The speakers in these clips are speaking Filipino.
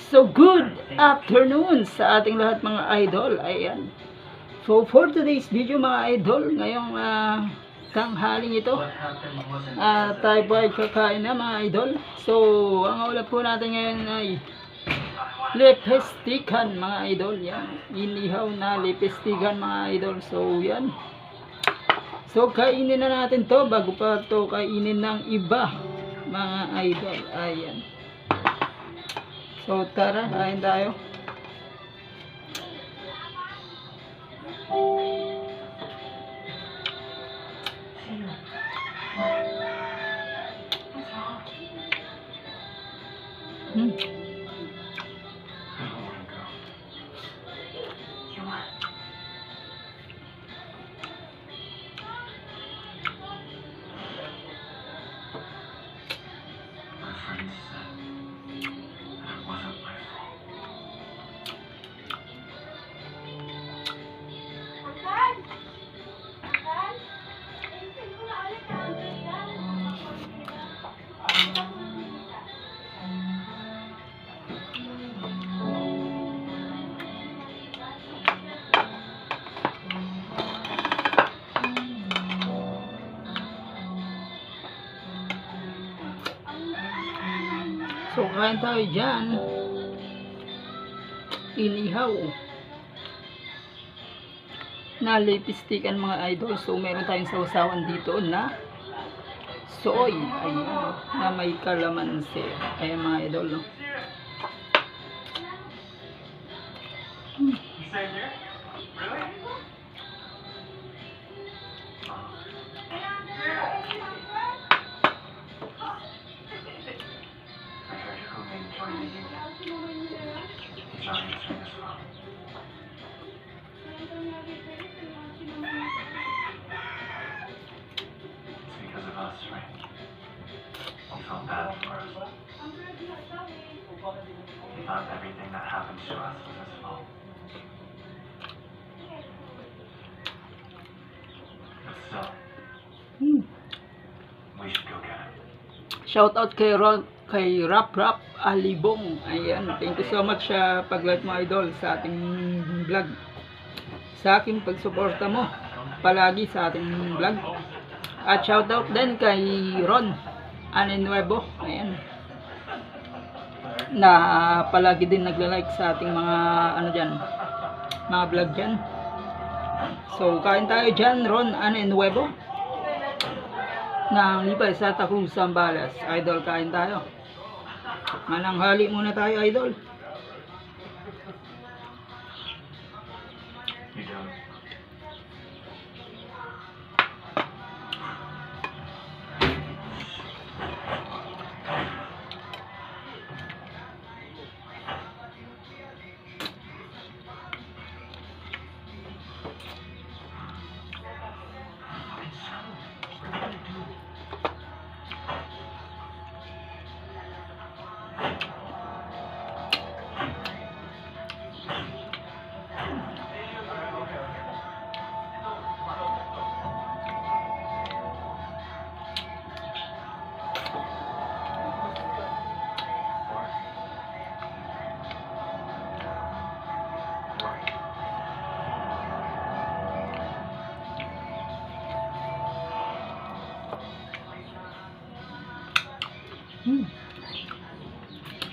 So good afternoon sa ating lahat mga idol. Ayan. So for today's video mga idol, ngayong tanghaling ito, tayo po ay kakain na mga idol. So ang ulam po natin ngayon ay lepestikan mga idol. Yan. Inihaw na lepestikan mga idol. So yan. So kainin na natin to bago pa to kainin ng iba mga idol. Ayan. So tara, kain tayo. So kain tayo dyan. Inihaw na lepestikan mga idol. So meron tayong sausawan dito na soy. Ayan, na may kalamansi. Ayan mga idol, no? Not everything that happens to us was his fault. But still, we should go get him. Shout out kay Rap Alibong. Ayan, thank you so much sa pag-like mo idol sa ating vlog. Sa aking pagsuporta mo palagi sa ating vlog. At shout out din kay Ron Anenuevo. Ayan. Na palagi din nagla-like sa ating mga ano diyan, mga vlog diyan. So kain tayo diyan, Ron Anenuevo. Nang Lipay Santa Cruz, Zambales. Idol, kain tayo. Mananghali muna tayo, idol. You don't.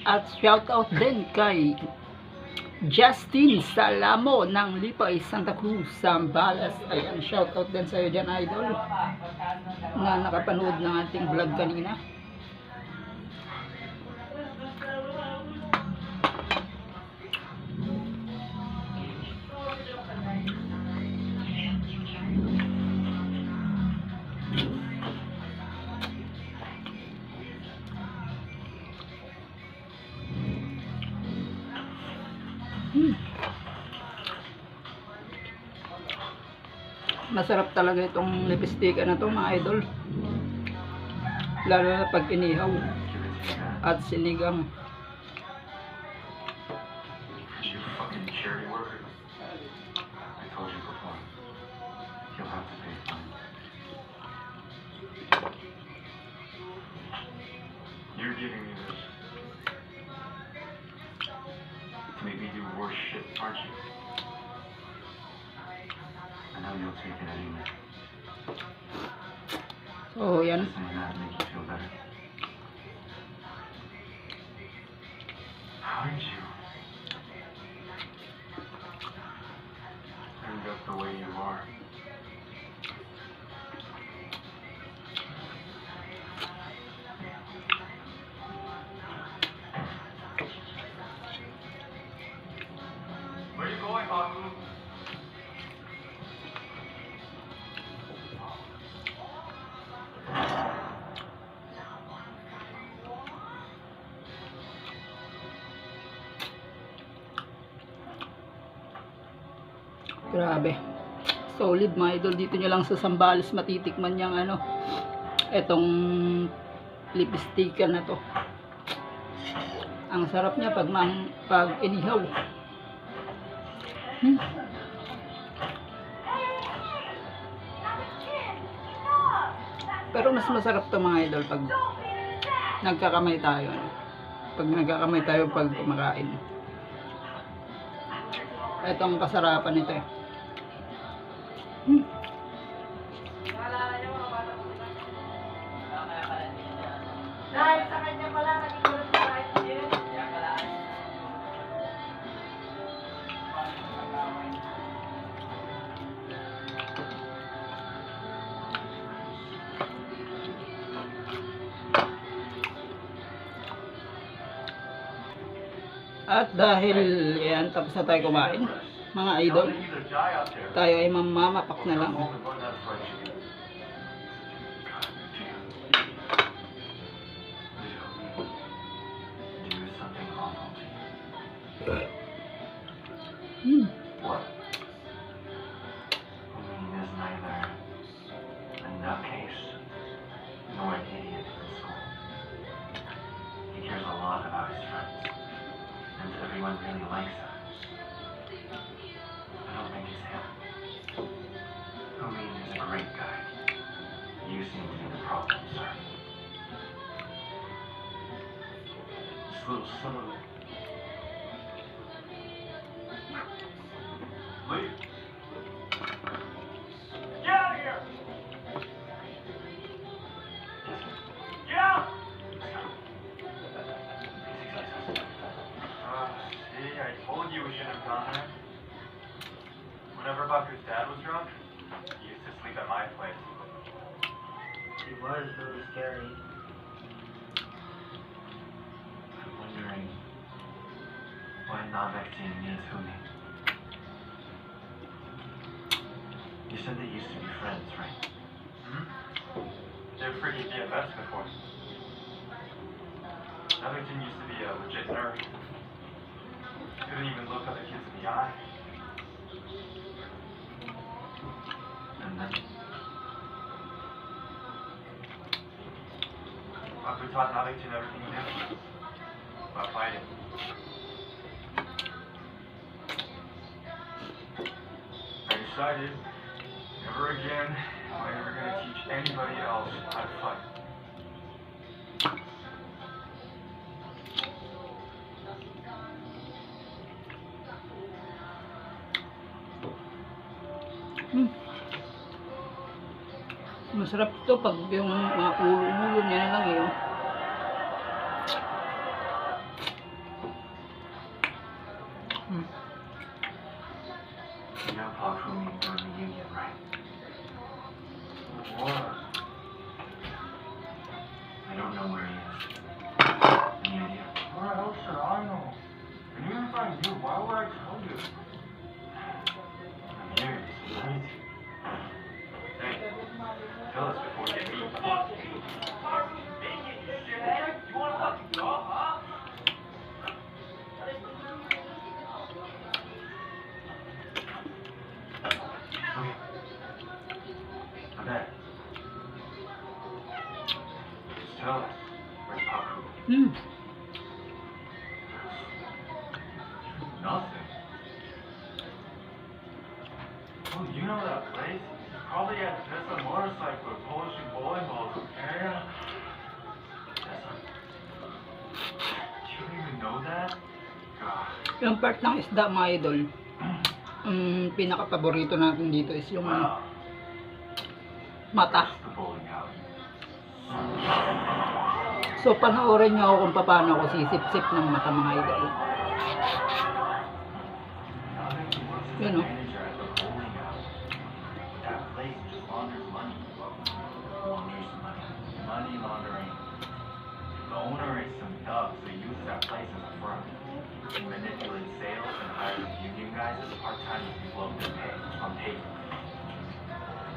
At shout out din kay Justin Salamo ng Lipay Santa Cruz, Zambales. Ayan, shout out din sa iyo dyan, idol, na nakapanood ng ating vlog kanina. Masarap talaga itong lepestikan na to mga idol, lalo na pag inihaw at sinigang. You fucking charity worker. I told you before. You'll have to pay fine. You're giving me this. worse shit, aren't you? I know you'll take it anyway. So, yan. Doesn't that make you feel better? How did you end up the way you are? Where are you going, Baku? Grabe. Solid mga idol. Dito nyo lang sa Zambales matitikman yung ano, etong lipstick na to. Ang sarap niya pag inihaw. Pero mas masarap to mga idol pag nagkakamay tayo. Ano? Pag nagkakamay tayo pag kumakain. Etong kasarapan nito eh. Dahil sa kanya pala, nagigulat sa kahit yun. At dahil yan, tapos na tayo kumain, mga idol, Either die out there. tayo ay mamapak na lang. Only run that fright you. Do something awful to you. What? He is neither a nutcase nor an idiot in school. He cares a lot about his friends, and everyone really likes him. I don't think it's him. Umi is a great guy. You seem to be the problem, sir. This little son of a... Leave. Get out of here! Get out! See, I told you we shouldn't have gone there. Whenever Baku's dad was drunk, he used to sleep at my place. He was really scary. I'm wondering why Navektin needs Humi. You said they used to be friends, right? Hmm? They were freaking BFFs before. Navektin used to be a legit nerd. Couldn't even look other kids in the eye. And then Baku taught Navektin everything he knew about fighting. I decided never again am I ever going to teach anybody else how to fight. Masarap ito pag yung mga ulo-ulo niya na lang yun. You know Baku means we're in the Union, right? What? I don't know where he is. Any idea? Where else should I know? And even if I do, why would I tell you? I'm here, so right? Hey, tell us before we get beat. You wanna fucking go, huh? Okay. I'm back. Just tell us, where's Baku? Nothing. Oh, you know that place? Probably at Tesla motorcycle or polishing bowling balls. Yeah. Tesla. Do you even know that? God. Yung part ng isda mga idol, pinaka-paborito natin dito is yung Wow. mata. The bowling alley. So panoorin nyo ako kung paano ako sisip-sip ng mata mga idol. Yun o. Manager at the bowling alley. That place just launders money. Launders money. Money laundering. The owner is some dub, so he uses that place as a front. He manipulates sales and hires union guys as part-time to blow their pay on paper.